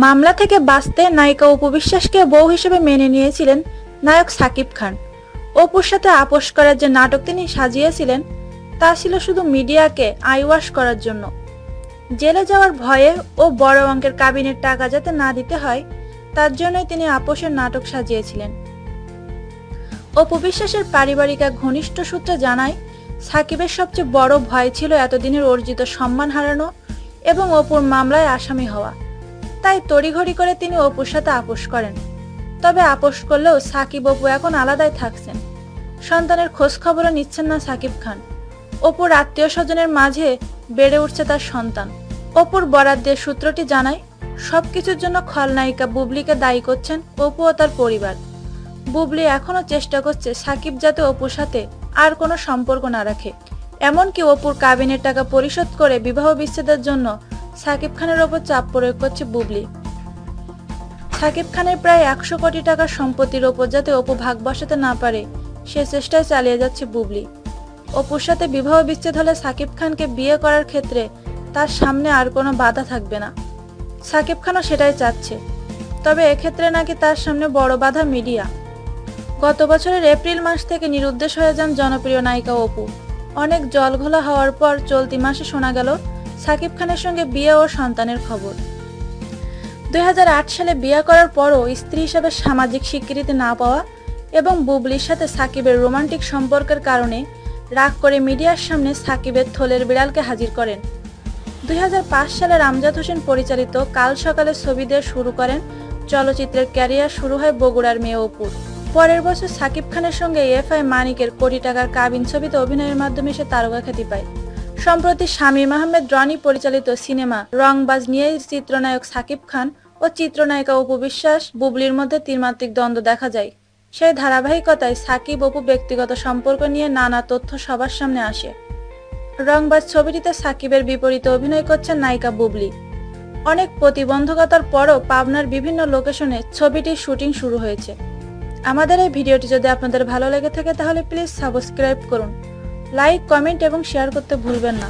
মামলা থেকে বাঁচতে নায়িকা অপু বিশ্বাসকে বউ হিসেবে মেনে নিয়েছিলেন নায়ক সাকিব খান। অপুর সাথে আপোষ করার যে নাটক তিনি সাজিয়েছিলেন তা ছিল শুধু মিডিয়াকে আইওয়াশ করার জন্য। জেলে যাওয়ার ভয়ে ও বড় অঙ্কের কাবিনের টাকা যাতে না দিতে হয় তার জন্যই তিনি আপোষের নাটক সাজিয়েছিলেন। অপু বিশ্বাসের পারিবারিক এক ঘনিষ্ঠ সূত্রে জানায়, সাকিবের সবচেয়ে বড় ভয় ছিল এতদিনের অর্জিত সম্মান হারানো এবং অপুর মামলায় আসামি হওয়া। তাই তড়িঘড়ি করে তিনি অপুর সাথে আপোষ করেন। তবে আপোষ করলেও সাকিব অপু এখন আলাদাই থাকছেন। সন্তানের খোঁজ খবরও নিচ্ছেন না সাকিব খান। অপুর আত্মীয় স্বজনের মাঝে বেড়ে উঠছে তার সন্তান। অপুর বরাত দিয়ে সূত্রটি জানায়, সবকিছুর জন্য খলনায়িকা বুবলিকে দায়ী করছেন অপু ও তার পরিবার। বুবলি এখনো চেষ্টা করছে সাকিব যাতে অপুর সাথে আর কোনো সম্পর্ক না রাখে। এমনকি অপুর কাবিনের টাকা পরিশোধ করে বিবাহ বিচ্ছেদের জন্য সাকিব খানের ওপর চাপ প্রয়োগ করছে বুবলি। সাকিব খানের প্রায় 100 কোটি টাকার সম্পত্তির ওপর যাতে অপু ভাগ বসাতে না পারে সে চেষ্টায় চালিয়ে যাচ্ছে বুবলি। অপুর সাথে বিবাহ বিচ্ছেদ হলে সাকিব খানকে বিয়ে করার ক্ষেত্রে তার সামনে আর কোনো বাধা থাকবে না। সাকিব খানও সেটাই চাচ্ছে। তবে এক্ষেত্রে নাকি তার সামনে বড় বাধা মিডিয়া। গত বছরের এপ্রিল মাস থেকে নিরুদ্দেশ হয়ে যান জনপ্রিয় নায়িকা অপু। অনেক জলঘোলা হওয়ার পর চলতি মাসে শোনা গেল সাকিব খানের সঙ্গে বিয়ে ও সন্তানের খবর। 2008 সালে বিয়ে করার পরও স্ত্রী হিসেবে সামাজিক স্বীকৃতি না পাওয়া এবং বুবলির সাথে সাকিবের রোমান্টিক সম্পর্কের কারণে রাগ করে মিডিয়ার সামনে সাকিবের থলের বিড়ালকে হাজির করেন। 2005 সালে রামজাদ হোসেন পরিচালিত কাল সকালে ছবি দিয়ে শুরু করেন চলচ্চিত্রের ক্যারিয়ার। শুরু হয় বগুড়ার মেয়ে অপুর। পরের বছর সাকিব খানের সঙ্গে এফআই মানিকের কোটি টাকার কাবিন ছবিতে অভিনয়ের মাধ্যমে সে তারকা খ্যাতি পায়। সম্প্রতি শামীম আহমেদ রনি পরিচালিত সিনেমা রংবাজ নিয়ে চিত্রনায়ক সাকিব খান ও চিত্রনায়িকা অপু বিশ্বাস বুবলির মধ্যে ত্রিমাত্রিক দ্বন্দ্ব দেখা যায়। সেই ধারাবাহিকতায় সাকিব অপু ব্যক্তিগত সম্পর্ক নিয়ে নানা তথ্য সবার সামনে আসে। রংবাজ ছবিটিতে সাকিবের বিপরীতে অভিনয় করছেন নায়িকা বুবলি। অনেক প্রতিবন্ধকতার পরও পাবনার বিভিন্ন লোকেশনে ছবিটির শুটিং শুরু হয়েছে। আমাদের এই ভিডিওটি যদি আপনাদের ভালো লেগে থাকে তাহলে প্লিজ সাবস্ক্রাইব করুন, লাইক, কমেন্ট এবং শেয়ার করতে ভুলবেন না।